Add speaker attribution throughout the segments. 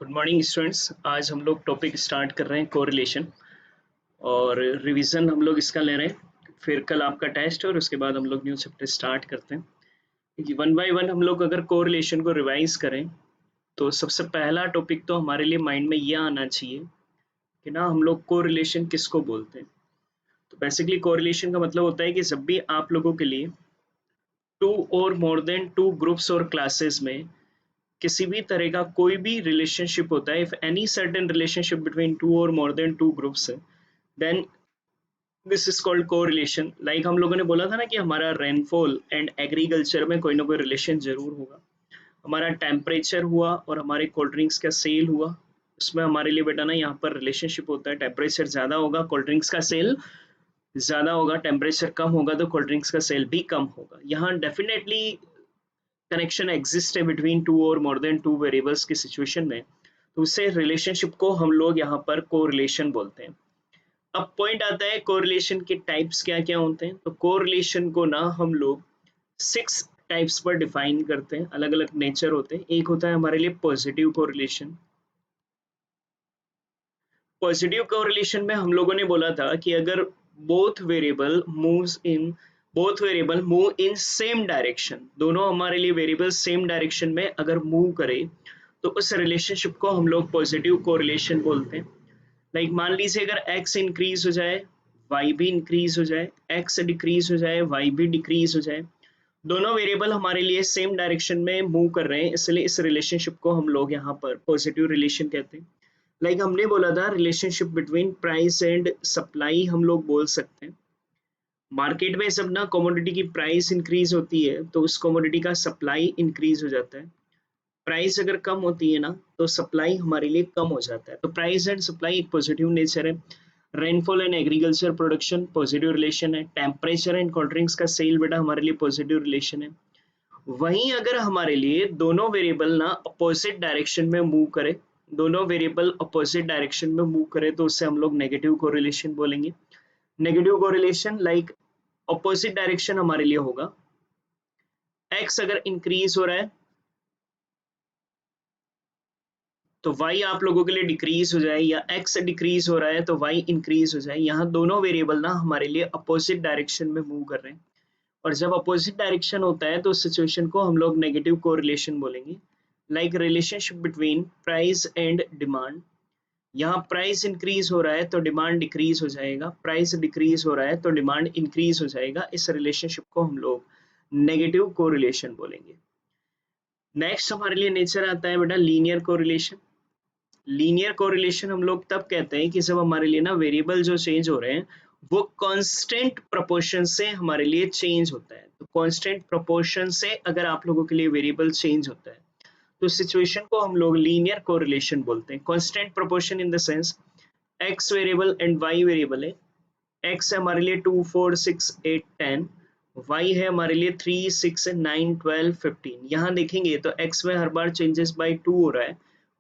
Speaker 1: Good morning students. आज हम लोग टॉपिक स्टार्ट कर रहे हैं कोरिलेशन और रिवीजन हम लोग इसका ले रहे हैं। फिर कल आपका टेस्ट है और उसके बाद हम लोग न्यू चैप्टर स्टार्ट करते हैं। वन बाय वन हम लोग अगर कोरिलेशन को रिवाइज करें तो सबसे पहला टॉपिक तो हमारे लिए माइंड में ये आना चाहिए कि ना हम लोग कोरिलेशन किसको बोलते हैं। तो बेसिकली कोरिलेशन का मतलब होता है कि जब भी आप लोगों के लिए to or more than two groups और क्लासेस में किसी भी तरह का कोई भी रिलेशनशिप होता है, if any certain relationship between two or more than two groups, then this is called correlation. Like हम लोगों ने बोला था ना कि हमारा रेनफॉल एंड एग्रीकल्चर में कोई ना कोई रिलेशन जरूर होगा। हमारा टेम्परेचर हुआ और हमारे कोल्ड ड्रिंक्स का सेल हुआ, उसमें हमारे लिए बेटा ना यहाँ पर रिलेशनशिप होता है। टेम्परेचर ज़्यादा होगा कोल्ड ड्रिंक्स का सेल ज़्यादा होगा, टेम्परेचर कम होगा तो कोल्ड ड्रिंक्स का सेल भी कम होगा। यहाँ डेफिनेटली कनेक्शन एग्जिस्ट है between two or more than two variables की सिचुएशन में, तो उससे रिलेशनशिप को हम लोग यहाँ पर कोरिलेशन बोलते हैं। अब पॉइंट आता है कोरिलेशन के टाइप्स क्या क्या होते हैं। तो कोरिलेशन को ना हम लोग 6 टाइप्स पर डिफाइन करते हैं, अलग अलग नेचर होते हैं। एक होता है हमारे लिए पॉजिटिव कोरिलेशन। पॉजिटिव कोरिलेशन में हम लोगों ने बोला था कि अगर both variable move in same direction, दोनों हमारे लिए वेरिएबल सेम डायरेक्शन में अगर मूव करे तो उस रिलेशनशिप को हम लोग पॉजिटिव कोरिलेशन बोलते हैं। लाइक मान लीजिए अगर x इंक्रीज हो जाए y भी इंक्रीज हो जाए, x डिक्रीज हो जाए y भी डिक्रीज हो जाए, दोनों वेरिएबल हमारे लिए सेम डायरेक्शन में मूव कर रहे हैं, इसलिए इस रिलेशनशिप को हम लोग यहाँ पर पॉजिटिव रिलेशन कहते हैं। लाइक हमने बोला था relationship between price and supply हम लोग बोल सकते हैं। मार्केट में जब ना कमोडिटी की प्राइस इंक्रीज होती है तो उस कमोडिटी का सप्लाई इंक्रीज हो जाता है। प्राइस अगर कम होती है ना तो सप्लाई हमारे लिए कम हो जाता है। तो प्राइस एंड सप्लाई एक पॉजिटिव नेचर है। Rainfall and agriculture production positive relation है। टेम्परेचर एंड कोल्ड ड्रिंक्स का सेल बेटा हमारे लिए पॉजिटिव रिलेशन है। वहीं अगर हमारे लिए दोनों वेरिएबल ना अपोजिट डायरेक्शन में मूव करे, दोनों वेरिएबल अपोजिट डायरेक्शन में मूव करे तो उससे हम लोग नेगेटिव कोरिलेशन बोलेंगे। Negative correlation like opposite direction हमारे लिए होगा, एक्स अगर इंक्रीज हो रहा है तो y आप लोगों के लिए डिक्रीज हो जाए, या x डिक्रीज हो रहा है तो y इंक्रीज हो जाए। यहाँ दोनों वेरिएबल ना हमारे लिए अपोजिट डायरेक्शन में मूव कर रहे हैं, और जब अपोजिट डायरेक्शन होता है तो उस सिचुएशन को हम लोग नेगेटिव कोरिलेशन बोलेंगे। Like relationship between price and demand, यहाँ प्राइस इंक्रीज हो रहा है तो डिमांड डिक्रीज हो जाएगा, प्राइस डिक्रीज हो रहा है तो डिमांड इंक्रीज हो जाएगा। इस रिलेशनशिप को हम लोग नेगेटिव कोरिलेशन बोलेंगे। नेक्स्ट हमारे लिए नेचर आता है बेटा लीनियर कोरिलेशन। लीनियर कोरिलेशन हम लोग तब कहते हैं कि जब हमारे लिए ना वेरिएबल जो चेंज हो रहे हैं वो कांस्टेंट प्रोपोर्शन से हमारे लिए चेंज होता है। तो कांस्टेंट प्रोपोर्शन से अगर आप लोगों के लिए वेरिएबल चेंज होता है तो सिचुएशन को हम लोग लीनियर कोरिलेशन बोलते हैं। Constant proportion in the sense x variable and y variable है। x है हमारे लिए 2 4 6 8 10, y है हमारे लिए 3 6 9 12 15। यहाँ देखेंगे तो x में हर बार चेंजेस बाय 2 हो रहा है,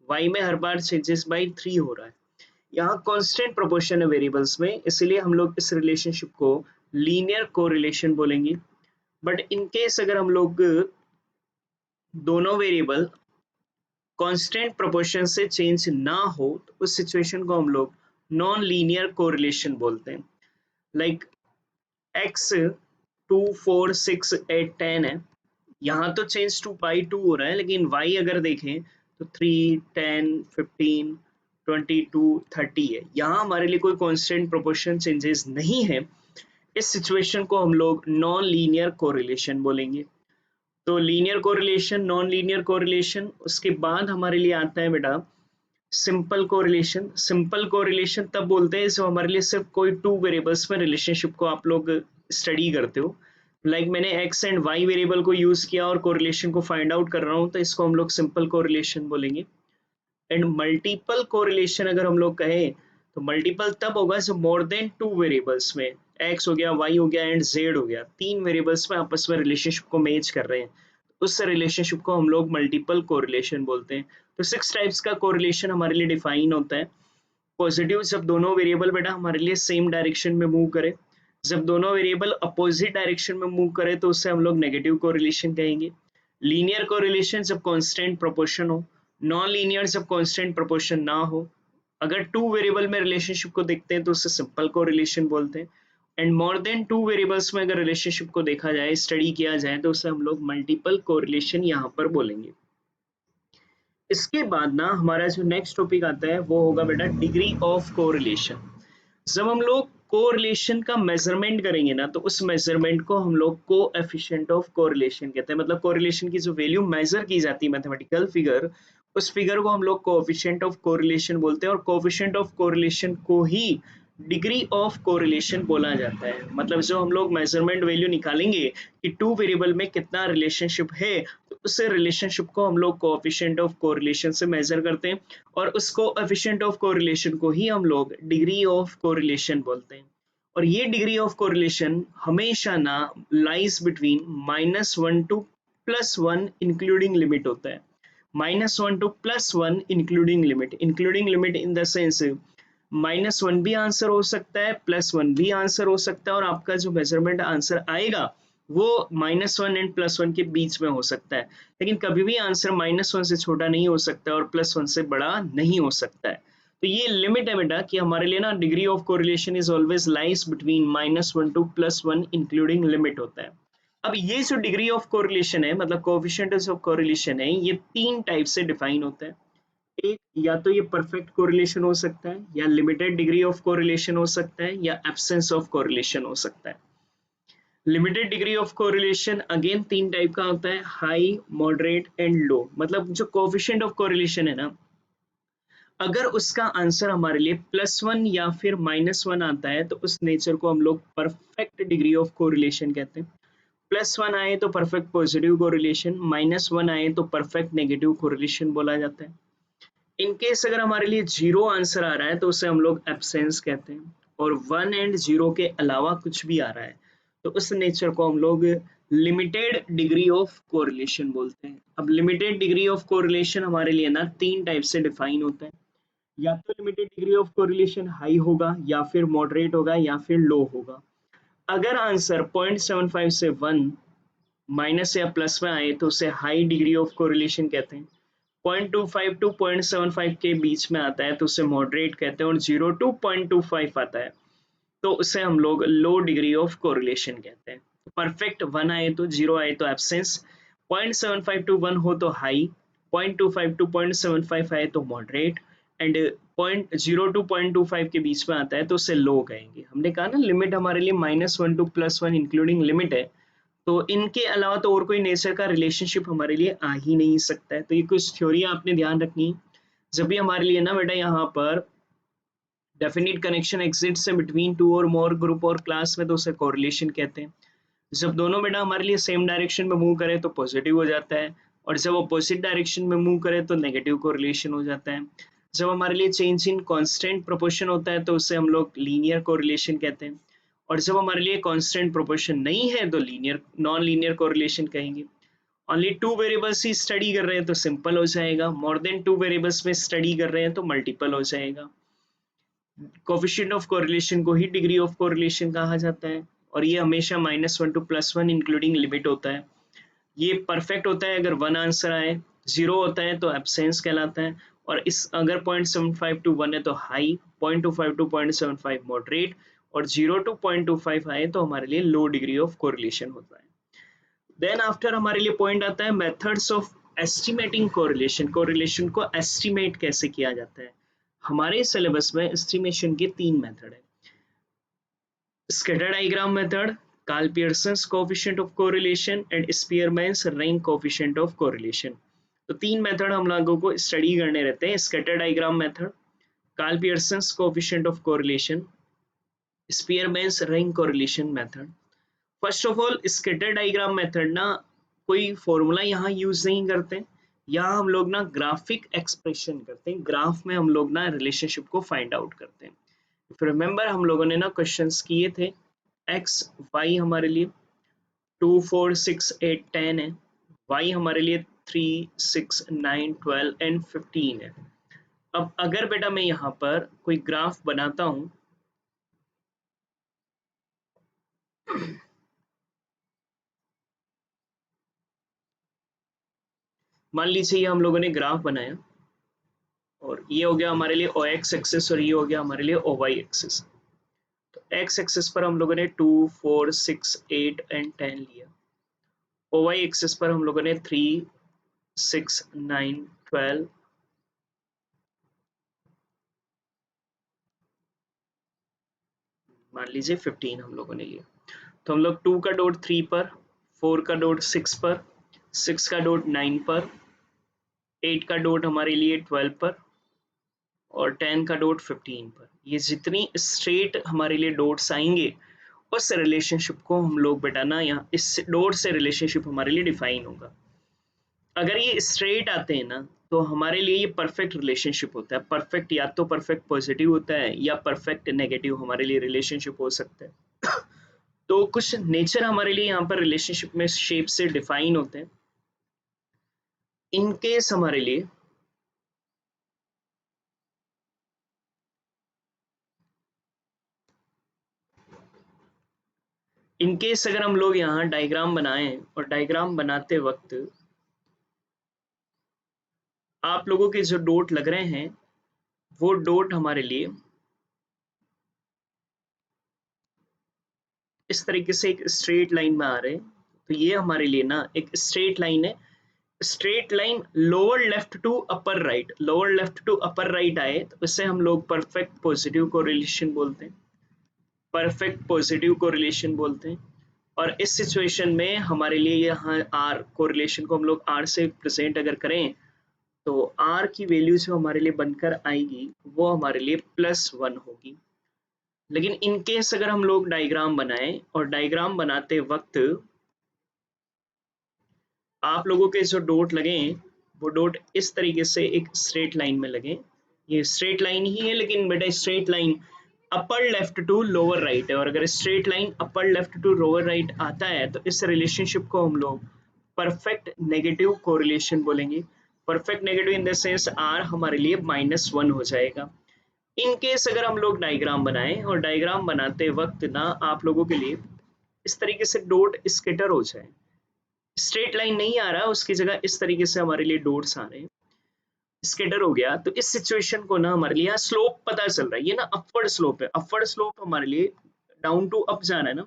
Speaker 1: y में हर बार चेंजेस बाय 3 हो रहा है। यहाँ कांस्टेंट प्रोपोर्शन है वेरिएबल्स में, इसलिए हम लोग इस रिलेशनशिप को लीनियर कोरिलेशन बोलेंगे। बट इन केस अगर हम लोग दोनों वेरिएबल कांस्टेंट प्रोपोर्शन से चेंज ना हो तो उस सिचुएशन को हम लोग नॉन लीनियर कोरिलेशन बोलते हैं। लाइक x 2 4 6 8 10 है, यहाँ तो चेंज 2 बाई 2 हो रहा है, लेकिन y अगर देखें तो 3 10 15 22 30 है। यहाँ हमारे लिए कोई कांस्टेंट प्रोपोर्शन चेंजेस नहीं है। इस सिचुएशन को हम लोग नॉन लीनियर कोरिलेशन बोलेंगे। तो linear correlation, non linear correlation, उसके बाद हमारे लिए आता है बेटा सिंपल कोरिलेशन। सिंपल कोरिलेशन तब बोलते हैं जब हमारे लिए सिर्फ कोई टू वेरिएबल्स में रिलेशनशिप को आप लोग स्टडी करते हो। लाइक मैंने x एंड y वेरिएबल को यूज किया और कोरिलेशन को फाइंड आउट कर रहा हूँ, तो इसको हम लोग सिंपल कोरिलेशन बोलेंगे। एंड मल्टीपल कोरिलेशन अगर हम लोग कहें तो मल्टीपल तब होगा जब मोर देन टू वेरिएबल्स में x हो गया, y हो गया एंड z हो गया, तीन वेरिएबल्स में आपस में रिलेशनशिप को मैच कर रहे हैं, उस रिलेशनशिप को हम लोग मल्टीपल कोरिलेशन बोलते हैं। तो 6 टाइप्स का कोरिलेशन हमारे लिए डिफाइन होता है। पॉजिटिव जब दोनों वेरिएबल बेटा हमारे लिए सेम डायरेक्शन में मूव करे, जब दोनों वेरिएबल अपोजिट डायरेक्शन में मूव करे तो उससे हम लोग नेगेटिव कोरिलेशन कहेंगे। लीनियर कोरिलेशन जब कांस्टेंट प्रोपोर्शन हो, नॉन लीनियर जब कांस्टेंट प्रोपोर्शन ना हो, अगर टू वेरिएबल में रिलेशनशिप को देखते हैं तो उसे सिंपल कोरिलेशन बोलते हैं, and more than two variables में अगर रिलेशनशिप को देखा जाए, स्टडी किया जाए, तो उसे हम लोग मल्टीपल कोरिलेशन यहाँ पर बोलेंगे। इसके बाद ना हमारा जो नेक्स्ट टॉपिक आता है वो होगा बेटा डिग्री ऑफ कोरिलेशन। जब हम लोग कोरिलेशन का मेजरमेंट करेंगे ना, तो उस मेजरमेंट को हम लोग कोएफिशिएंट ऑफ कोरिलेशन कहते हैं। मतलब कोरिलेशन की जो वैल्यू मेजर की जाती है, मैथमेटिकल फिगर, उस फिगर को हम लोग कोएफिशिएंट ऑफ कोरिलेशन बोलते हैं, और कोएफिशिएंट ऑफ कोरिलेशन को ही डिग्री ऑफ कोरिलेशन बोला जाता है। मतलब जो हम लोग मेजरमेंट वैल्यू निकालेंगे कि टू वेरिएबल में कितना रिलेशनशिप है, तो उस रिलेशनशिप को हम लोग कोएफिशिएंट ऑफ कोरिलेशन से मेजर करते हैं, और उस कोएफिशिएंट ऑफ कोरिलेशन को ही हम लोग डिग्री ऑफ कोरिलेशन बोलते हैं। और ये डिग्री ऑफ कोरिलेशन हमेशा ना lies between -1 to +1 including limit होता है। -1 to +1 including limit in the sense -1 भी आंसर हो सकता है, +1 भी आंसर हो सकता है, और आपका जो मेजरमेंट आंसर आएगा वो -1 एंड +1 के बीच में हो सकता है। लेकिन कभी भी आंसर -1 से छोटा नहीं हो सकता और +1 से बड़ा नहीं हो सकता है। तो ये लिमिट है बेटा कि हमारे लिए ना degree of correlation is always lies between -1 to +1 including limit होता है। अब ये जो डिग्री ऑफ कोरिलेशन है, मतलब कोएफिशिएंट ऑफ कोरिलेशन है, ये तीन टाइप से डिफाइन होता है। एक, या तो ये परफेक्ट कोरिलेशन हो सकता है, या लिमिटेड डिग्री ऑफ कोरिलेशन हो सकता है, या एब्सेंस ऑफ कोरिलेशन हो सकता है। Limited degree of correlation again तीन टाइप का होता है, हाई, मॉडरेट एंड लो। मतलब जो कोएफिशिएंट ऑफ कोरिलेशन है ना, अगर उसका आंसर हमारे लिए +1 या फिर -1 आता है, तो उस नेचर को हम लोग परफेक्ट डिग्री ऑफ कोरिलेशन कहते हैं। +1 आए तो परफेक्ट पॉजिटिव कोरिलेशन, -1 आए तो परफेक्ट नेगेटिव कोरिलेशन बोला जाता है। इन केस अगर हमारे लिए 0 आंसर आ रहा है, तो उसे हम लोग एब्सेंस कहते हैं, और 1 एंड 0 के अलावा कुछ भी आ रहा है, तो उस नेचर को हम लोग लिमिटेड डिग्री ऑफ कोरिलेशन बोलते हैं। अब लिमिटेड डिग्री ऑफ कोरिलेशन हमारे लिए ना तीन टाइप से डिफाइन होता है। या तो limited degree of correlation high होगा, या फिर मॉडरेट होगा, या फिर लो होगा। अगर आंसर 0.75 से 1 माइनस या प्लस में आए, तो उसे हाई डिग्री ऑफ कोरिलेशन कहते हैं। 0.25 टू 0.75 के बीच में आता है तो उसे मॉडरेट कहते हैं, और 0 टू 0.25 आता है तो उसे हम लोग लो डिग्री ऑफ कोरिलेशन कहते हैं। परफेक्ट 1 आए तो 0 आए तो एब्सेंस, 0.75 टू 1 हो तो हाई, 0.25 टू 0.75 आए तो मॉडरेट, एंड 0 टू 0.25 के बीच में आता है तो उसे लो कहेंगे। हमने कहा ना लिमिट हमारे लिए -1 टू +1 इंक्लूडिंग लिमिट है, तो इनके अलावा तो और कोई नेचर का रिलेशनशिप हमारे लिए आ ही नहीं सकता है। तो ये कुछ थ्योरी आपने ध्यान रखनी। जब भी हमारे लिए ना बेटा यहाँ पर डेफिनिट कनेक्शन एग्जिस्ट है between two or more group और क्लास में, तो उसे कोरिलेशन कहते हैं। जब दोनों बेटा हमारे लिए सेम डायरेक्शन में मूव करे तो पॉजिटिव हो जाता है, और जब अपोजिट डायरेक्शन में मूव करे तो नेगेटिव कोरिलेशन हो जाता है। जब हमारे लिए चेंज इन कांस्टेंट प्रोपोर्शन होता है तो उसे हम लोग लीनियर कोरिलेशन कहते हैं, और जब हमारे लिए कांस्टेंट प्रोपोर्शन नहीं है तो लीनियर नॉन लीनियर कोरिलेशन कहेंगे। ओनली टू वेरिएबल्स ही स्टडी कर रहे हैं तो सिंपल हो जाएगा, मोर देन टू वेरिएबल्स में स्टडी कर रहे हैं तो मल्टीपल हो जाएगा। कोफिशिएंट ऑफ कोरिलेशन को ही डिग्री ऑफ कोरिलेशन कहा जाता है, और ये हमेशा -1 टू +1 इंक्लूडिंग लिमिट होता है। ये परफेक्ट होता है अगर 1 आंसर आए, 0 होता है तो एब्सेंस कहलाता है, और इस अगर 0.75 टू 1 है तो हाई, 0.25 टू 0.75 मॉडरेट, और 0 टू 0.25 आए तो हमारे लिए लो डिग्री ऑफ कोरिलेशन होता है। देन आफ्टर हमारे लिए पॉइंट आता है methods of estimating correlation. Correlation को एस्टिमेट कैसे किया जाता है। हमारे सिलेबस में एस्टिमेशन के तीन मेथड है, scatter diagram method, Karl Pearson's coefficient of correlation, and Spearman's rank coefficient of correlation. तो तीन मेथड हम लोगों को स्टडी करने रहते हैं, scatter diagram method, Karl Pearson's coefficient of correlation, Spearman's rank correlation method. First of all scatter diagram method ना कोई फॉर्मूला यहाँ यूज नहीं करते, यहाँ हम लोग ना ग्राफिक एक्सप्रेशन करते हैं, ग्राफ में हम लोग ना रिलेशनशिप को फाइंड आउट करते हैं। इफ रिमेंबर हम लोगों ने ना क्वेश्चंस किए थे, एक्स वाई हमारे लिए 2 4 6 8 10 है, वाई हमारे लिए 3 6 9 12 एंड 15 है। अब अगर बेटा मैं यहाँ पर कोई ग्राफ बनाता हूँ, मान लीजिए हम लोगों ने ग्राफ बनाया, और ये हो गया हमारे लिए ओ एक्स एक्सिस और ये हो गया हमारे लिए ओ वाई एक्सिस। तो एक्स एक्सिस पर हम लोगों ने 2, 4, 6, 8 एंड 10 लिया। ओ वाई एक्सिस पर हम लोगों ने 3, 6, 9, 12 मान लीजिए 15 हम लोगों ने लिया। तो हम लोग 2 का डॉट 3 पर, 4 का डॉट 6 पर, 6 का डॉट 9 पर, 8 का डॉट हमारे लिए 12 पर और 10 का डॉट 15 पर। ये जितनी स्ट्रेट हमारे लिए डॉट्स आएंगे उस रिलेशनशिप को हम लोग बेटा ना यहाँ इस डॉट से रिलेशनशिप हमारे लिए डिफाइन होगा। अगर ये स्ट्रेट आते हैं ना तो हमारे लिए ये परफेक्ट रिलेशनशिप होता है। परफेक्ट या तो परफेक्ट पॉजिटिव होता है या परफेक्ट नेगेटिव हमारे लिए रिलेशनशिप हो सकता है। तो कुछ नेचर हमारे लिए यहाँ पर रिलेशनशिप में शेप से डिफाइन होते हैं। इनकेस हमारे लिए इनकेस अगर हम लोग यहाँ डायग्राम बनाएं और डायग्राम बनाते वक्त आप लोगों के जो डॉट लग रहे हैं वो डॉट हमारे लिए इस तरीके से एक स्ट्रेट लाइन में आ रहे हैं। तो ये हमारे लिए ना एक स्ट्रेट लाइन है। Straight line lower left to upper right, lower left to upper right आए तो इससे हम लोग परफेक्ट पॉजिटिव कोरिलेशन बोलते हैं, परफेक्ट पॉजिटिव कोरिलेशन बोलते हैं। और इस सिचुएशन में हमारे लिए यहाँ आर कोरिलेशन को हम लोग आर से प्रेजेंट अगर करें तो आर की वैल्यू जो हमारे लिए बनकर आएगी वो हमारे लिए +1 होगी। लेकिन इन केस अगर हम लोग डायग्राम बनाएं और डायग्राम बनाते वक्त आप लोगों के जो डॉट लगे वो डॉट इस तरीके से एक स्ट्रेट लाइन में लगे। ये स्ट्रेट लाइन ही है लेकिन बेटा straight line upper left to lower right है। और अगर straight line upper left to lower right आता है तो इस रिलेशनशिप को हम लोग परफेक्ट नेगेटिव कोरिलेशन बोलेंगे। Perfect negative in the sense r हमारे लिए -1 हो जाएगा। इन केस अगर हम लोग डायग्राम बनाएं और डायग्राम बनाते वक्त ना आप लोगों के लिए इस तरीके से डॉट स्केटर हो जाए, स्ट्रेट लाइन नहीं आ रहा उसकी जगह इस तरीके से हमारे लिए डॉट्स आ रहे हैं, स्केटर हो गया। तो इस सिचुएशन को ना हमारे लिए स्लोप पता चल रहा है, ये ना अपवर्ड स्लोप है। अपवर्ड स्लोप हमारे लिए डाउन टू अप जाना है ना,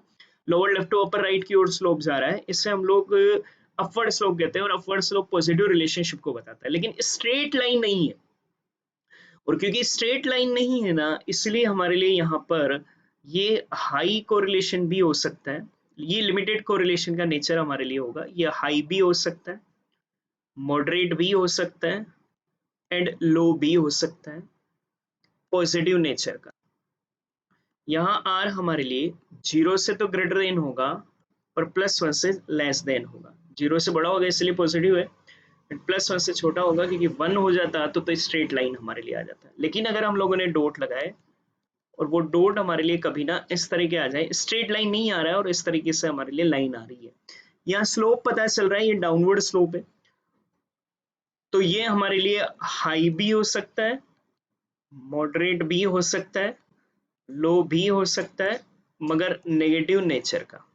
Speaker 1: lower left to upper right की ओर स्लोप जा रहा है, इससे हम लोग अपवर्ड स्लोप कहते हैं। और अपवर्ड स्लोप पॉजिटिव रिलेशनशिप को बताता है लेकिन स्ट्रेट लाइन नहीं है। और क्योंकि स्ट्रेट लाइन नहीं है ना इसलिए हमारे लिए यहाँ पर ये हाई कोरिलेशन भी हो सकता है। ये लिमिटेड कोरिलेशन का नेचर हमारे लिए होगा, ये हाई भी हो सकता है, मॉडरेट भी हो सकता है एंड लो भी हो सकता है पॉजिटिव नेचर का। यहाँ आर हमारे लिए 0 से तो ग्रेटर देन होगा और +1 से लेस देन होगा। 0 से बड़ा होगा इसलिए पॉजिटिव है, +1 से छोटा होगा क्योंकि 1 हो जाता तो स्ट्रेट लाइन हमारे लिए आ जाता है। लेकिन अगर हम लोगों ने डॉट लगाए और वो डॉट हमारे लिए कभी ना इस तरीके आ जाए, स्ट्रेट लाइन नहीं आ रहा है और इस तरीके से हमारे लिए लाइन आ रही है, यहाँ स्लोप पता चल रहा है ये डाउनवर्ड स्लोप है, तो ये हमारे लिए हाई भी हो सकता है, मॉडरेट भी हो सकता है, लो भी हो सकता है मगर नेगेटिव नेचर का।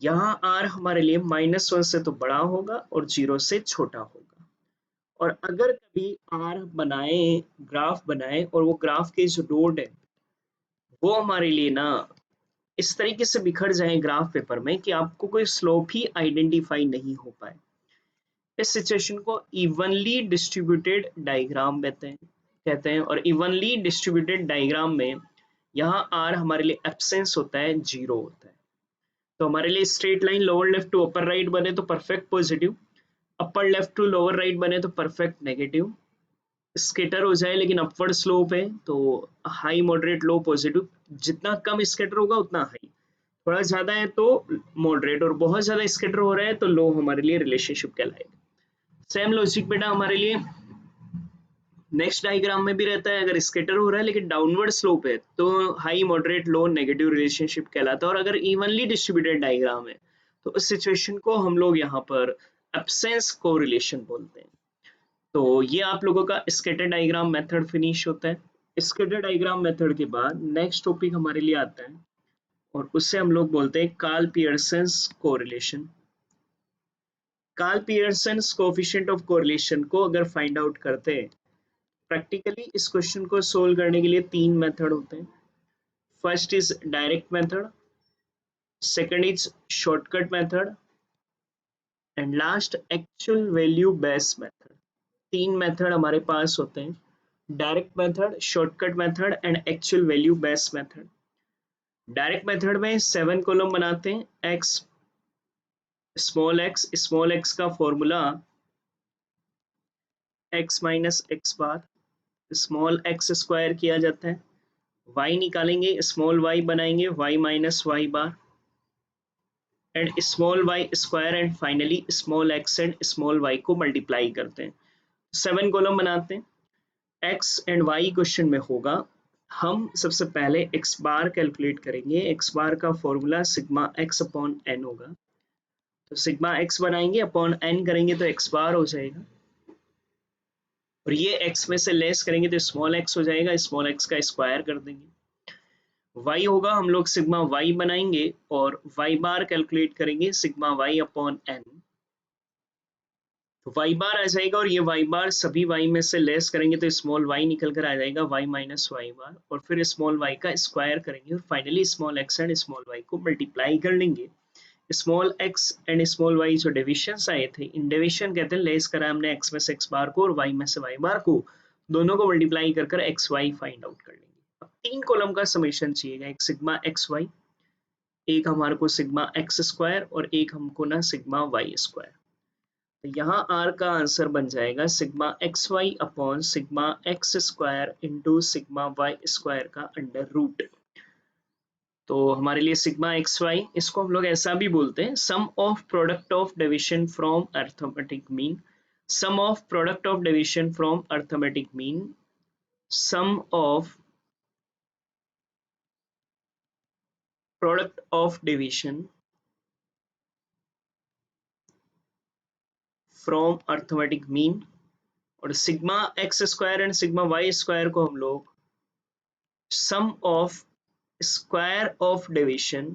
Speaker 1: यहाँ आर हमारे लिए -1 से तो बड़ा होगा और 0 से छोटा होगा। और अगर कभी आर बनाए, ग्राफ बनाए और वो ग्राफ के जो डॉट है वो हमारे लिए ना इस तरीके से बिखर जाए ग्राफ पेपर में कि आपको कोई स्लोप ही आइडेंटिफाई नहीं हो पाए, इस सिचुएशन को इवनली डिस्ट्रीब्यूटेड डायग्राम कहते हैं। और इवनली डिस्ट्रीब्यूटेड डायग्राम में यहाँ आर हमारे लिए एब्सेंस होता है, 0 होता है। तो हमारे लिए straight line lower left to upper right बने तो perfect positive, upper left to lower right बने तो परफेक्ट नेगेटिव, स्केटर हो जाए लेकिन अपवर्ड स्लोप है तो हाई मॉडरेट लो पॉजिटिव। जितना कम स्केटर होगा उतना हाई, थोड़ा ज्यादा है तो मॉडरेट, और बहुत ज्यादा स्केटर हो रहा है तो लो हमारे लिए रिलेशनशिप कहलाएगा। सेम लॉजिक बेटा हमारे लिए नेक्स्ट डायग्राम में भी रहता है। अगर स्केटर हो रहा है लेकिन डाउनवर्ड स्लोप है तो हाई मॉडरेट लो नेगेटिव रिलेशनशिप कहलाता है। और अगर इवनली डिस्ट्रीब्यूटेड डायग्राम है तो उस सिचुएशन को हम लोग यहाँ पर एब्सेंस कोरिलेशन बोलते हैं। तो ये आप लोगों का स्केटर डायग्राम मेथड फिनिश होता है। स्केटर डायग्राम मेथड के बाद नेक्स्ट टॉपिक हमारे लिए आता है और उससे हम लोग बोलते हैं Karl Pearson's correlation. Karl Pearson's coefficient of correlation को अगर फाइंड आउट करते हैं प्रैक्टिकली इस क्वेश्चन को सोल्व करने के लिए 3 मेथड होते हैं। First is direct method, second is shortcut method and last actual value based method. 3 method हमारे पास होते हैं, direct method, shortcut method and actual value based method. Direct method में 7 कॉलम बनाते हैं, एक्स स्मॉल एक्स का formula x minus x bar, small x square किया जाता है, y निकालेंगे, स्मॉल y बनाएंगे, y minus y bar and small y square and finally small x and small y को मल्टीप्लाई करते हैं। 7 कॉलम बनाते हैं। x एंड y क्वेश्चन में होगा, हम सबसे पहले x बार कैलकुलेट करेंगे। x बार का formula sigma x upon n होगा, तो सिग्मा x बनाएंगे, अपॉन n करेंगे तो x बार हो जाएगा, और ये x में से लेस करेंगे तो स्मॉल x हो जाएगा, स्मॉल x का स्क्वायर कर देंगे। y होगा, हम लोग सिग्मा y बनाएंगे और y बार कैलकुलेट करेंगे, सिग्मा y अपॉन n, तो y बार आ जाएगा, और ये y बार सभी y में से लेस करेंगे तो स्मॉल y निकल कर आ जाएगा, y माइनस वाई बार, और फिर स्मॉल y का स्क्वायर करेंगे और finally small x and small y को मल्टीप्लाई कर लेंगे। Small x and small y जो डिविजन आए थे, इन डिविजन कहते हैं, लेस करा हमने x में से x बार को और y में से y बार को, दोनों को मल्टीप्लाई कर कर x y फाइंड आउट कर लेंगे। अब 3 कॉलम का समेशन चाहिएगा, एक सिग्मा x y, एक हमारे को सिग्मा x स्क्वायर और एक हमको ना सिग्मा y स्क्वायर। तो यहाँ r का आंसर बन जाएगा sigma x Y upon sigma x square into sigma Y square का अंडर रूट। तो हमारे लिए सिग्मा एक्स वाई, इसको हम लोग ऐसा भी बोलते हैं, sum of product of division from arithmetic mean, sum of product of division from arithmetic mean, sum of product of division from arithmetic mean, और sigma x square and sigma Y square को हम लोग sum of square of division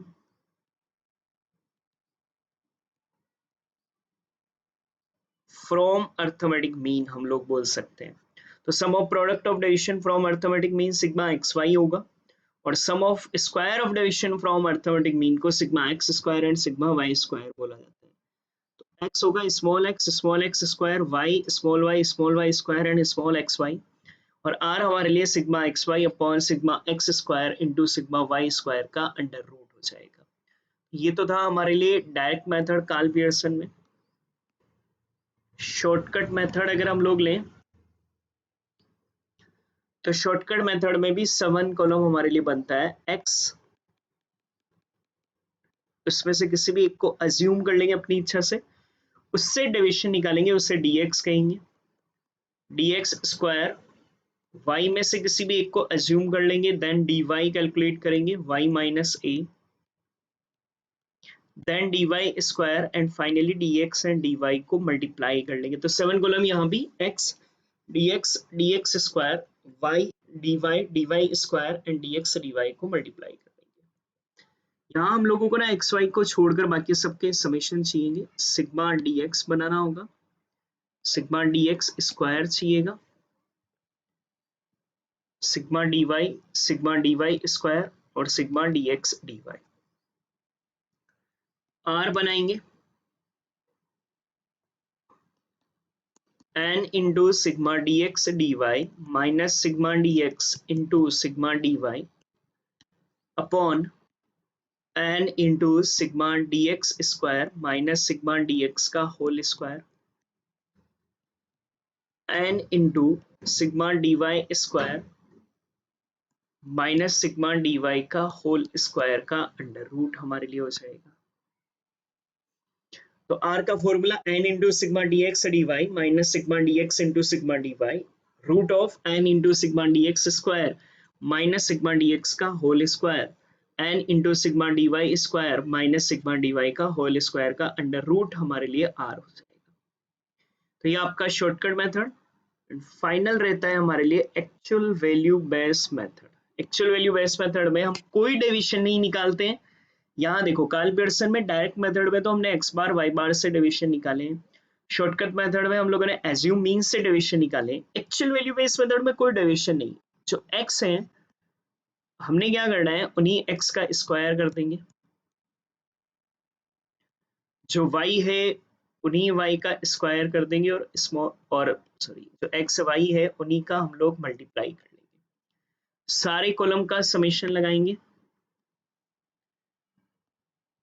Speaker 1: from arithmetic mean हम लोग बोल सकते हैं। तो sum of product of division from arithmetic mean sigma x Y होगा, और sum of square of division from arithmetic mean को sigma x square and sigma Y square बोला जाता है। तो एक्स होगा small x square, y small y square and small x y, और r हमारे लिए sigma x Y upon sigma x square into sigma Y square का under root हो जाएगा। ये तो था हमारे लिए डायरेक्ट मेथड कार्ल पियर्सन में। शॉर्टकट मेथड अगर हम लोग लें तो शॉर्टकट मेथड में भी 7 कॉलम हमारे लिए बनता है। एक्स, उसमें से किसी भी एक को अज्यूम कर लेंगे अपनी इच्छा से, उससे डिवीजन निकालेंगे, उससे dx कहेंगे, dx स्क्वायर, y में से किसी भी एक को अज्यूम कर लेंगे, देन dy कैलकुलेट करेंगे, y minus a, then dy square and finally dx and dy को मल्टीप्लाई कर लेंगे। तो 7 कॉलम यहाँ भी x dx square, y dy square and dx dy को मल्टीप्लाई कर लेंगे। यहाँ हम लोगों को ना एक्स वाई को छोड़कर बाकी सबके समेशन चाहिए। सिग्मा dx बनाना होगा, सिग्मा dx स्क्वायर चाहिएगा, सिग्मा dy स्क्वायर और सिग्मा dx dy। r बनाएंगे n into sigma dx dy minus sigma dx into sigma dy upon n into sigma dx square minus sigma dx का whole square, n into sigma dy square minus sigma dy का whole square का under root हमारे लिए हो जाएगा। तो r का formula n into sigma dx dy minus sigma dx into sigma dy, root of n into sigma dx square minus sigma dx का whole square, n into sigma dy square minus sigma dy का whole square का under root हमारे लिए r हो जाएगा। तो ये आपका शॉर्टकट मेथड। फाइनल रहता है हमारे लिए actual value based method. Actual value based method में हम कोई डिवीजन नहीं निकालते हैं। यहाँ देखो कार्ल पियर्सन में डायरेक्ट मेथड में तो हमने x बार y बार से डिवीजन निकाले हैं, शॉर्टकट मेथड में हम लोगों ने एज्यूम मीन से डेविएशन निकाले, एक्चुअल वैल्यू बेस्ड मेथड में कोई डेविएशन नहीं। जो x है हमने क्या करना है, उन्हीं x का स्क्वायर कर देंगे, जो y है उन्हीं y का स्क्वायर कर देंगे, और स्मॉल और सॉरी जो x y है उन्हीं का हम लोग मल्टीप्लाई कर लेंगे। सारे कॉलम का समेशन लगाएंगे,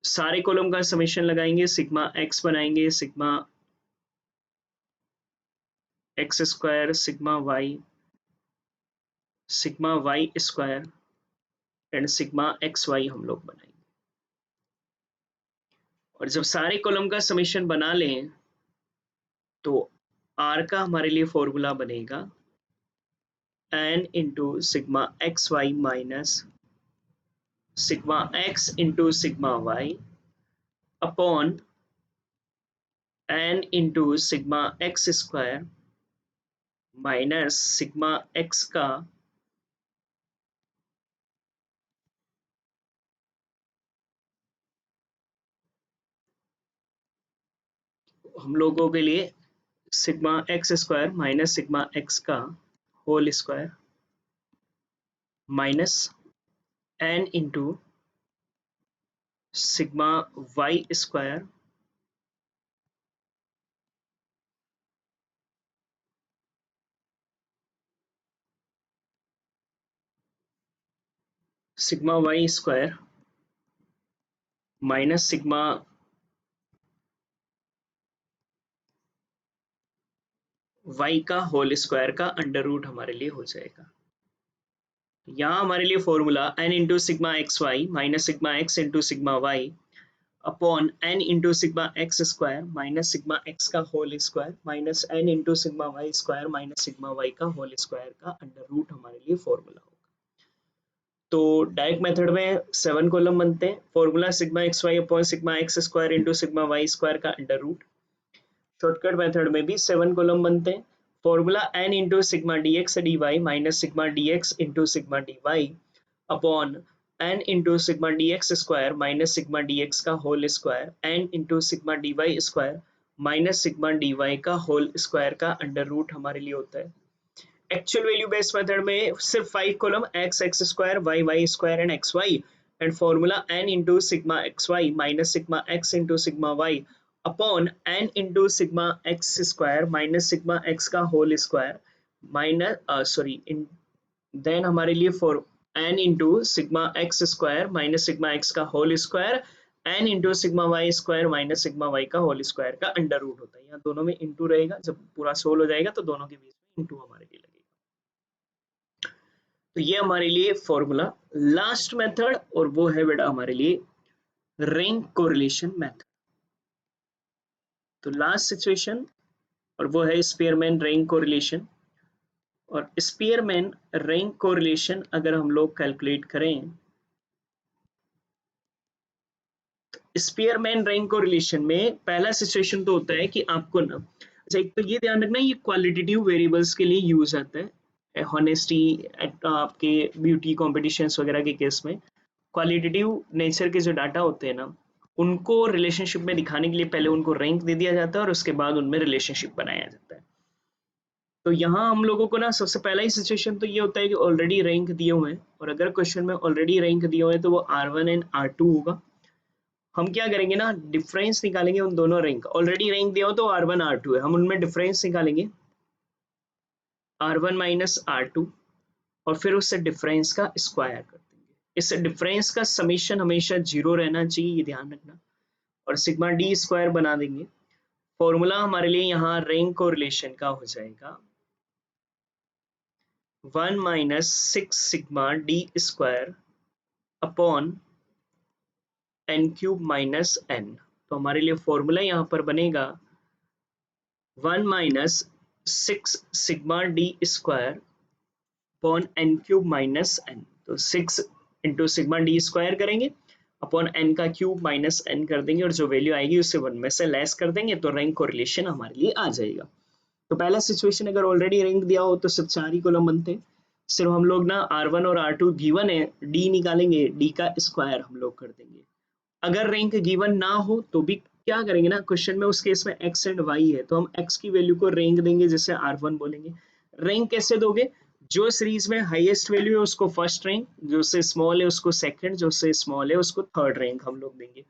Speaker 1: सारे कॉलम का समेशन लगाएंगे, सिग्मा x बनाएंगे, sigma x square, sigma y square and sigma xy हम लोग बनाएंगे। और जब सारे कॉलम का समेशन बना लें तो r का हमारे लिए फॉर्मूला बनेगा n into sigma x Y minus sigma x into sigma y upon n into sigma x square minus sigma x का हम लोगों के लिए sigma x square minus sigma X का whole square minus n into sigma Y square sigma Y square minus sigma y का whole square का under root हमारे लिए हो जाएगा। यहाँ हमारे लिए formula n into sigma x Y minus sigma x into sigma Y upon n into sigma x square minus sigma X का whole square minus n into sigma Y square minus sigma Y का whole square का under root हमारे लिए formula होगा। तो direct method में 7 column बनते हैं, formula sigma x Y upon sigma x square into sigma Y square का अंडर रूट। शॉर्टकट मेथड में भी 7 कॉलम बनते हैं, formula n into sigma D X D Y minus sigma D X into sigma D Y upon n into sigma D X square minus sigma D X का whole square n into sigma D Y square minus sigma D Y का whole square का under root हमारे लिए होता है। Actual value based method में सिर्फ 5 column x square y square and xy and formula n into sigma xy minus sigma x into sigma y upon n into sigma x square minus sigma x का whole square minus then हमारे लिए for n into sigma x square minus sigma x का whole square n into sigma Y square minus sigma Y का whole square का under root होता है। यहाँ दोनों में इंटू रहेगा, जब पूरा सोल्व हो जाएगा तो दोनों के बीच में इंटू हमारे लिए लगेगा। तो ये हमारे लिए फॉर्मूला। लास्ट मेथड और वो है बेटा हमारे लिए रिंग कोरिलेशन मेथड। तो लास्ट सिचुएशन और वो है स्पीयरमैन रिंग कोरिलेशन। और स्पीयरमैन रिंग कोरिलेशन अगर हम लोग कैलकुलेट करें, स्पीयरमैन रिंग कोरिलेशन में पहला सिचुएशन तो होता है कि आपको ना, अच्छा एक तो ये ध्यान रखना ये क्वालिटेटिव वेरिएबल्स के लिए यूज आता है, हॉनेस्टी आपके ब्यूटी कॉम्पिटिशन्स वगैरह के केस में क्वालिटेटिव नेचर के जो डाटा होते हैं ना उनको रिलेशनशिप में दिखाने के लिए पहले उनको रैंक दे दिया जाता है और उसके बाद उनमें रिलेशनशिप बनाया जाता है। तो यहाँ हम लोगों को ना सबसे पहला ही सिचुएशन तो ये होता है कि ऑलरेडी रैंक दिए हुए हैं, और अगर क्वेश्चन में ऑलरेडी रैंक दिए हुए हैं तो वो R1 एंड R2 होगा। हम क्या करेंगे ना, डिफरेंस निकालेंगे उन दोनों रैंक, ऑलरेडी रैंक दिया हो तो R1 R2 है, हम उनमें डिफरेंस निकालेंगे R1 माइनस R2 और फिर उससे डिफरेंस का स्क्वायर कर देंगे। इस डिफरेंस का समेशन हमेशा 0 रहना चाहिए, ये ध्यान रखना, और सिग्मा डी स्क्वायर बना देंगे। फॉर्मूला हमारे लिए यहाँ रैंक कोरिलेशन का हो जाएगा 1 minus 6 sigma D square upon n cube minus n। तो हमारे लिए फॉर्मूला यहाँ पर बनेगा 1 minus 6 sigma D square upon n cube minus n। तो 6 इंटू सिग्मा डी स्क्वायर करेंगे अपॉन n का क्यूब माइनस n कर देंगे, और जो वैल्यू आएगी उससे 1 में से लेस कर देंगे, तो रैंक कोरिलेशन हमारे लिए आ जाएगा। तो पहला सिचुएशन अगर ऑलरेडी रैंक दिया हो तो सिर्फ 4 ही कॉलम बनते हैं, सिर्फ हम लोग ना R1 और R2 गिवन है, D निकालेंगे, D का स्क्वायर हम लोग कर देंगे। अगर रैंक गिवन ना हो तो भी क्या करेंगे ना, क्वेश्चन में उस केस में x एंड y है तो हम x की वैल्यू को रैंक देंगे, जैसे R1 बोलेंगे। रैंक कैसे दोगे, जो सीरीज में हाईएस्ट वैल्यू है उसको फर्स्ट रैंक, जो से स्मॉल है उसको सेकंड, जो से स्मॉल है उसको थर्ड रैंक हम लोग देंगे।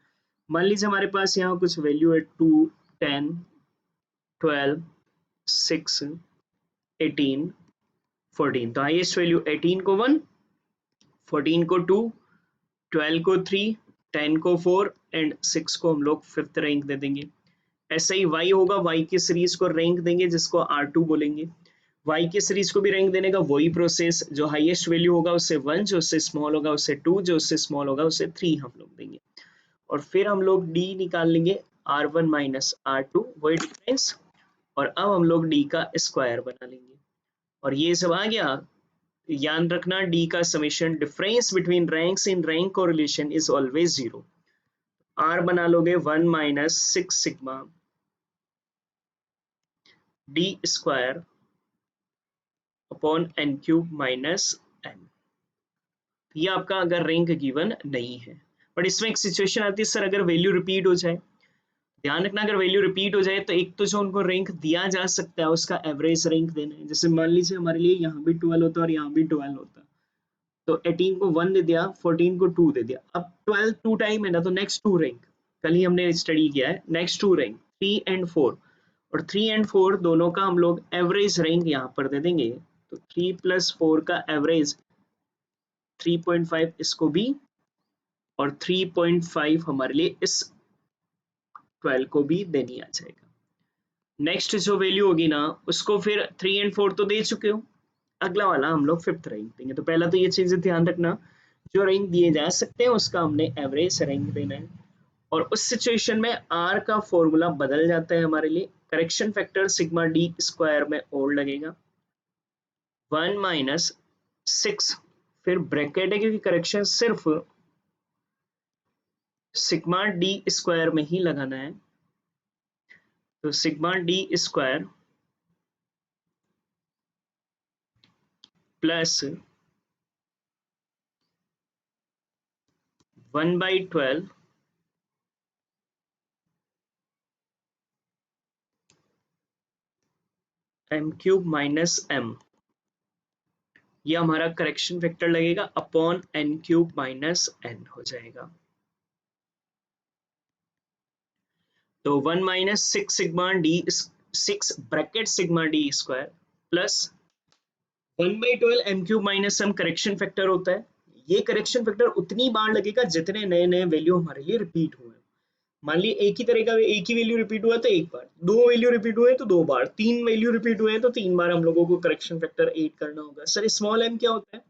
Speaker 1: मान लीजिए हमारे पास यहाँ कुछ वैल्यू है 2, 10, 12, 6, 18, 14, तो हाईएस्ट वैल्यू 18 को 1, 14 को 2, 12 को 3, 10 को 4 एंड 6 को हम लोग फिफ्थ रैंक दे देंगे। ऐसा ही y होगा, y की सीरीज को रैंक देंगे जिसको R2 बोलेंगे। y की सीरीज को भी रैंक देने का वही प्रोसेस, जो हाईएस्ट वैल्यू होगा उससे 1, जो उससे स्मॉल होगा उससे 2, जो उससे स्मॉल होगा उससे 3 हम लोग देंगे। और फिर हम लोग d निकाल लेंगे, R1 माइनस R2 वही डिफरेंस, और अब हम लोग d का स्क्वायर बना लेंगे। और ये सब आ गया। याद रखना d का summation difference between ranks in rank correlation is always 0। r बना लोगे 1 minus 6 sigma d square upon n cube minus n। ये आपका अगर रैंक गिवन नहीं है, बट इसमें एक सिचुएशन आती है सर अगर वैल्यू रिपीट हो जाए। ध्यान रखना, अगर वैल्यू रिपीट हो जाए तो एक तो जो उनको रैंक दिया जा सकता है उसका एवरेज रैंक देना है। जैसे मान लीजिए हमारे लिए यहाँ भी 12 होता और यहाँ भी 12 होता, तो 18 को 1 दे दिया, 14 को 2 दे दिया। अब 12 टू टाइम है ना, तो नेक्स्ट टू रैंक, कल ही हमने स्टडी किया है, नेक्स्ट टू रैंक 3 एंड 4, और 3 एंड 4 दोनों का हम लोग एवरेज रैंक यहाँ पर दे देंगे। तो 3 प्लस 4 का एवरेज 3.5 इसको भी, और 3.5 हमारे लिए इस 12 को भी देनी आ जाएगा। नेक्स्ट जो वैल्यू होगी ना उसको फिर 3 एंड 4 तो दे चुके हो, अगला वाला हम लोग फिफ्थ रैंक देंगे। तो पहला तो ये चीजें ध्यान रखना, जो रैंक दिए जा सकते हैं उसका हमने एवरेज रैंक देना है। और उस सिचुएशन में आर का फॉर्मूला बदल जाता है हमारे लिए, correction factor sigma D square में और लगेगा 1 माइनस 6, फिर ब्रैकेट है क्योंकि करेक्शन सिर्फ सिग्मा डी स्क्वायर में ही लगाना है, तो sigma D square plus 1/12 m cube minus m, ये हमारा करेक्शन फैक्टर लगेगा upon n cube minus n हो जाएगा। तो 1 minus 6 sigma D 6 bracket sigma D square plus 1/12 m cube minus m correction factor होता है। ये करेक्शन फैक्टर उतनी बार लगेगा जितने नए नए वैल्यू हमारे लिए रिपीट हुए। मान ली एक ही तरह का एक ही वैल्यू रिपीट हुआ तो एक बार, दो वैल्यू रिपीट हुए तो दो बार, तीन वैल्यू रिपीट हुए तो तीन बार हम लोगों को करेक्शन फैक्टर 8 करना होगा। सर स्मॉल m क्या होता है,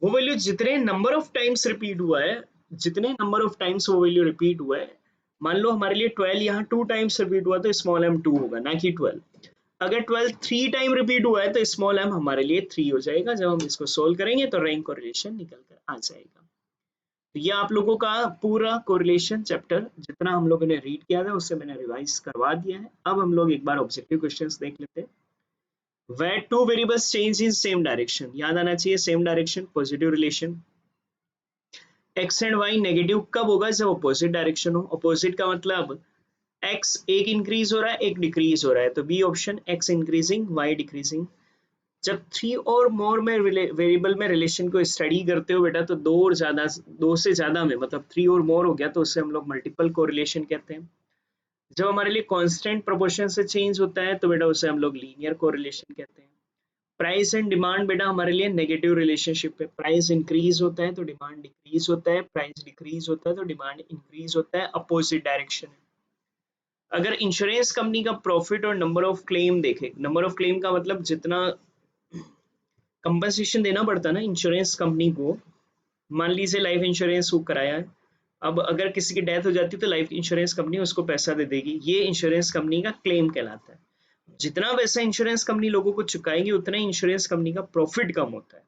Speaker 1: वो वैल्यू जितने नंबर ऑफ टाइम्स रिपीट हुआ है, जितने नंबर ऑफ टाइम्स वो वैल्यू रिपीट हुआ है। मान लो हमारे लिए 12 यहाँ 2 टाइम्स रिपीट हुआ तो स्मॉल m 2 होगा ना कि 12। अगर 12 3 टाइम रिपीट हुआ है तो स्मॉल m हमारे लिए 3 हो जाएगा। जब हम इसको सोल्व करेंगे तो रैंक कोरिलेशन निकल कर आ जाएगा। तो ये आप लोगों का पूरा कोरिलेशन चैप्टर जितना हम लोगों ने रीड किया था उससे मैंने रिवाइज करवा दिया है। अब हम लोग एक बार ऑब्जेक्टिव क्वेश्चंस देख लेते हैं। Where two variables change in same direction, याद आना चाहिए same direction positive relation. x and y negative कब होगा, जब अपोजिट डायरेक्शन हो। अपोजिट का मतलब x एक इंक्रीज हो रहा है एक डिक्रीज हो रहा है, तो B option x increasing y decreasing. जब थ्री और मोर में वेरिएबल में रिलेशन को स्टडी करते हो बेटा, तो दो और ज्यादा, दो से ज्यादा में मतलब थ्री और मोर हो गया तो उससे हम लोग मल्टीपल कोरिलेशन कहते हैं। जब हमारे लिए कांस्टेंट प्रोपोर्शन से चेंज होता है तो बेटा उसे हम लोग लीनियर कोरिलेशन कहते हैं। प्राइस एंड डिमांड बेटा हमारे लिए नेगेटिव रिलेशनशिप है, प्राइस इंक्रीज होता है तो डिमांड डिक्रीज होता है, प्राइस डिक्रीज होता है तो डिमांड इंक्रीज होता है, अपोजिट डायरेक्शन है। अगर इंश्योरेंस कंपनी का प्रॉफिट और नंबर ऑफ क्लेम देखे, नंबर ऑफ क्लेम का मतलब जितना कंपनसेशन देना पड़ता है ना इंश्योरेंस कंपनी को। मान लीजिए लाइफ इंश्योरेंस वो कराया है, अब अगर किसी की डेथ हो जाती है तो लाइफ इंश्योरेंस कंपनी उसको पैसा दे देगी, ये इंश्योरेंस कंपनी का क्लेम कहलाता है। जितना पैसा इंश्योरेंस कंपनी लोगों को चुकाएगी उतना ही इंश्योरेंस कंपनी का प्रॉफिट कम होता है।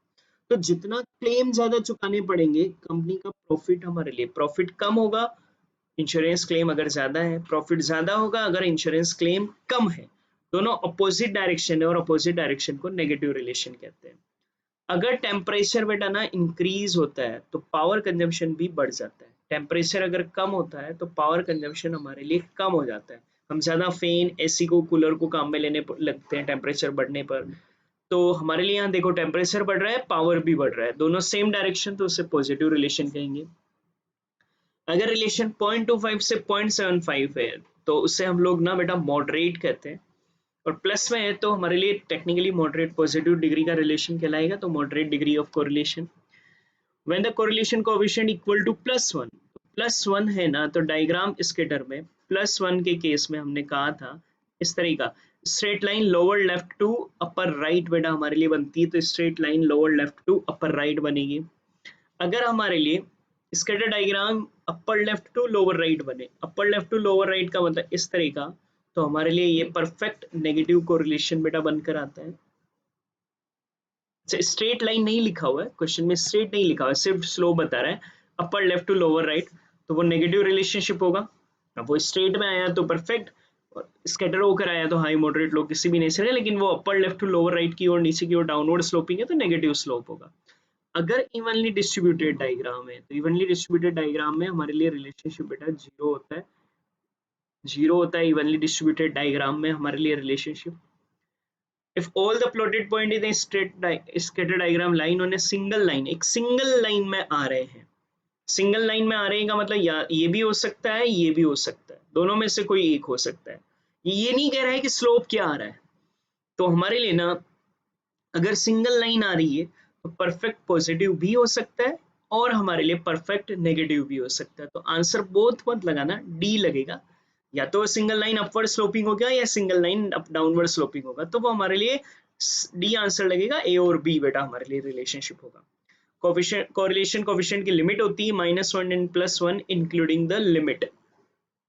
Speaker 1: तो जितना क्लेम ज्यादा चुकाने पड़ेंगे कंपनी का प्रॉफिट हमारे लिए प्रॉफिट कम होगा। इंश्योरेंस क्लेम अगर ज्यादा है प्रॉफिट ज्यादा होगा, अगर इंश्योरेंस क्लेम कम है। दोनों अपोजिट डायरेक्शन है और अपोजिट डायरेक्शन को नेगेटिव रिलेशन कहते हैं। अगर टेम्परेचर बेटा ना इंक्रीज होता है तो पावर कंजम्पशन भी बढ़ जाता है। टेम्परेचर अगर कम होता है तो पावर कंजम्पशन हमारे लिए कम हो जाता है, हम ज़्यादा फैन एसी को कूलर को काम में लेने लगते हैं टेम्परेचर बढ़ने पर। तो हमारे लिए यहाँ देखो टेम्परेचर बढ़ रहा है, पावर भी बढ़ रहा है, दोनों सेम डायरेक्शन, तो उसे पॉजिटिव रिलेशन कहेंगे। अगर रिलेशन 0.25 से 0.75 है तो उसे हम लोग ना बेटा मॉडरेट कहते हैं, और प्लस में है तो हमारे लिए टेक्निकली मॉडरेट पॉजिटिव डिग्री का रिलेशन कहलाएगा, तो moderate degree of correlation. When the correlation coefficient equal to +1, +1 है ना, तो डायग्राम स्केटर में +1 के केस में हमने कहा था इस तरह का straight line lower left to upper right बेटा हमारे लिए बनती है, तो straight line lower left to upper right बनेगी। अगर हमारे लिए scatter diagram upper left to lower right बने, upper left to lower right का मतलब इस तरह का, तो हमारे लिए ये परफेक्ट नेगेटिव कोरिलेशन बेटा बनकर आता है। स्ट्रेट लाइन नहीं लिखा हुआ है क्वेश्चन में, स्ट्रेट नहीं लिखा हुआ है, सिर्फ स्लोप बता रहा है, upper left to lower right, तो वो नेगेटिव रिलेशनशिप होगा। अब वो स्ट्रेट में आया तो परफेक्ट, और स्कैटर होकर आया तो हाई मॉडरेट लो किसी भी नेचर है, लेकिन वो upper left to lower right की ओर नीचे की ओर डाउनवर्ड स्लोपिंग है तो नेगेटिव स्लोप होगा। अगर इवनली डिस्ट्रीब्यूटेड डायग्राम है तो इवनली डिस्ट्रीब्यूटेड डायग्राम में हमारे लिए रिलेशनशिप बेटा जीरो होता है, जीरो होता है इवनली डिस्ट्रीब्यूटेड डायग्राम में हमारे लिए relationship. If all the plotted point in a scatter diagram line on a single line, एक सिंगल लाइन में आ रहे हैं, सिंगल लाइन में आ रहे हैं का मतलब ये भी हो सकता है, ये भी हो सकता है, दोनों में से कोई एक हो सकता है। ये नहीं कह रहा है कि स्लोप क्या आ रहा है, तो हमारे लिए ना अगर सिंगल लाइन आ रही है तो परफेक्ट पॉजिटिव भी हो सकता है और हमारे लिए परफेक्ट नेगेटिव भी हो सकता है, तो आंसर बोथ मत लगाना, डी लगेगा, या तो सिंगल लाइन अपवर्ड स्लोपिंग होगा या single line up downward sloping होगा, तो वो हमारे लिए डी आंसर लगेगा, ए और बी बेटा हमारे लिए रिलेशनशिप होगा। कोफिशिएंट कोरिलेशन कोफिशिएंट की लिमिट होती है -1 and +1 including the limit,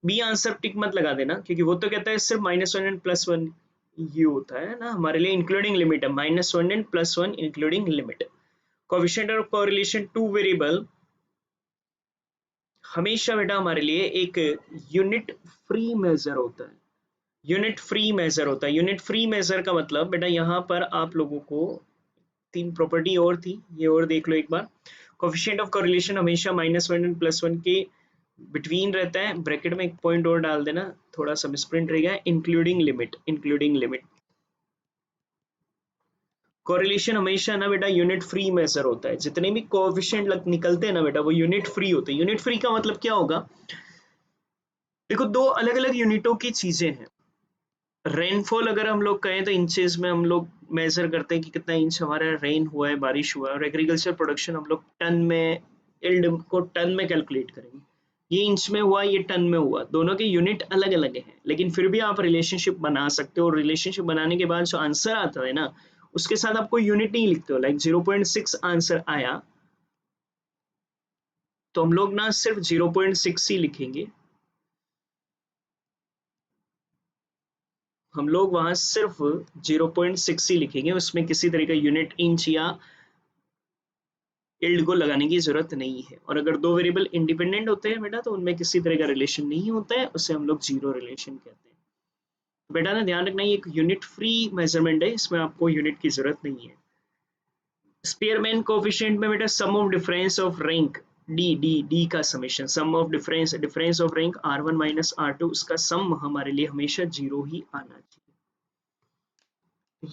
Speaker 1: B answer tick मत लगा देना क्योंकि वो तो कहता है सिर्फ -1 एंड +1 ये होता है ना, हमारे लिए इंक्लूडिंग लिमिट है, -1 and +1 including limit. Coefficient of correlation two variable हमेशा बेटा हमारे लिए एक यूनिट फ्री मेजर होता है, यूनिट फ्री मेजर होता है। यूनिट फ्री मेजर का मतलब बेटा यहाँ पर आप लोगों को तीन प्रॉपर्टी और थी, ये और देख लो एक बार। कोफिशिएंट ऑफ कोरिलेशन हमेशा -1 एंड +1 के बिटवीन रहता है, ब्रैकेट में एक पॉइंट और डाल देना, थोड़ा सा मिसप्रिंट रह गया, including limit, including limit. Correlation हमेशा ना बेटा यूनिट फ्री मेजर होता है, जितने भी कोएफिशिएंट निकलते हैं ना बेटा वो यूनिट फ्री होते हैं। यूनिट फ्री का मतलब क्या होगा, देखो दो अलग अलग यूनिटों की चीजें हैं। रेनफॉल अगर हम लोग कहें तो इंचेस में हम लोग मेजर करते हैं कि कितना इंच हमारा रेन हुआ है, बारिश हुआ है, और एग्रीकल्चर प्रोडक्शन हम लोग टन में, इल्ड को टन में कैलकुलेट करेंगे, ये इंच में हुआ, ये टन में हुआ, दोनों के यूनिट अलग अलग हैं, लेकिन फिर भी आप रिलेशनशिप बना सकते हो, और रिलेशनशिप बनाने के बाद जो आंसर आता है ना उसके साथ आप कोई यूनिट नहीं लिखते हो, लाइक 0.6 आंसर आया तो हम लोग ना सिर्फ 0.6 ही लिखेंगे, हम लोग वहां सिर्फ 0.6 ही लिखेंगे, उसमें किसी तरह का यूनिट इंच या इल्ड को लगाने की जरूरत नहीं है। और अगर दो वेरिएबल इंडिपेंडेंट होते हैं बेटा तो उनमें किसी तरह का रिलेशन नहीं होता है, उसे हम लोग जीरो रिलेशन कहते हैं। बेटा ना ध्यान रखना, ये एक यूनिट फ्री मेजरमेंट है, इसमें आपको यूनिट की जरूरत नहीं है। स्पीयरमैन कोएफिशिएंट में बेटा sum of difference of rank, D D D का summation, sum of difference, difference of rank R1 minus R2, उसका सम हमारे लिए हमेशा जीरो ही आना चाहिए।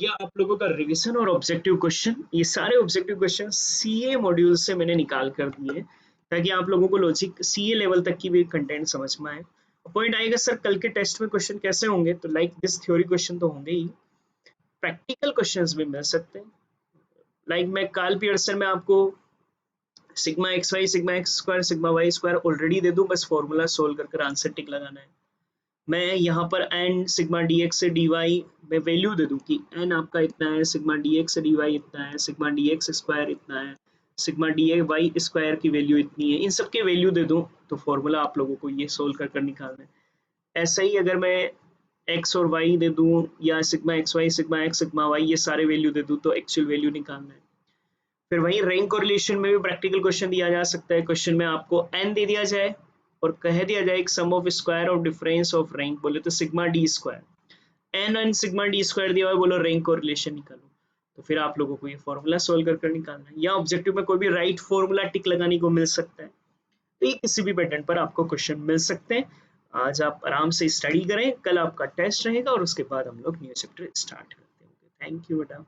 Speaker 1: ये आप लोगों का रिवीजन और ऑब्जेक्टिव क्वेश्चन, ये सारे ऑब्जेक्टिव क्वेश्चन सीए मॉड्यूल से मैंने निकाल कर दिए ताकि आप लोगों को लॉजिक सीए लेवल तक की भी कंटेंट समझ में आए। पॉइंट आएगा सर कल के टेस्ट में क्वेश्चन कैसे होंगे, तो लाइक दिस थ्योरी क्वेश्चन तो होंगे ही, प्रैक्टिकल क्वेश्चंस भी मिल सकते हैं। लाइक मैं काल पियर्सन में आपको sigma x Y sigma x square sigma Y square already दे दूं, बस फॉर्मूला सोल्व कर कर आंसर टिक लगाना है। मैं यहाँ पर एन सिग्मा डी एक्स से डी वाई में वैल्यू दे दूँ कि एन आपका इतना है, सिग्मा डी एक्स से डी वाई इतना है, सिग्मा डी एक्स स्क्वायर इतना है, सिग्मा डी वाई स्क्वायर की वैल्यू इतनी है, इन सब के वैल्यू दे दूँ तो फॉर्मूला आप लोगों को ये सोल्व कर कर निकालना है। ऐसा ही अगर मैं एक्स और वाई दे दूँ या sigma x Y sigma x sigma y ये सारे वैल्यू दे दूँ तो एक्चुअल वैल्यू निकालना है। फिर वही रैंक कोरिलेशन में भी प्रैक्टिकल क्वेश्चन दिया जा सकता है, क्वेश्चन में आपको एन दे दिया जाए और कह दिया जाए sum of square of difference of rank, बोले तो sigma D square, N N sigma D square दिया हुआ, बोलो रैंक कोरिलेशन निकालो, तो फिर आप लोगों को ये फॉर्मूला सोल्व कर कर निकालना है, या ऑब्जेक्टिव में कोई भी राइट फॉर्मूला टिक लगाने को मिल सकता है। तो ये किसी भी पैटर्न पर आपको क्वेश्चन मिल सकते हैं। आज आप आराम से स्टडी करें, कल आपका टेस्ट रहेगा और उसके बाद हम लोग न्यू चैप्टर स्टार्ट करते हैं। थैंक यू बेटा।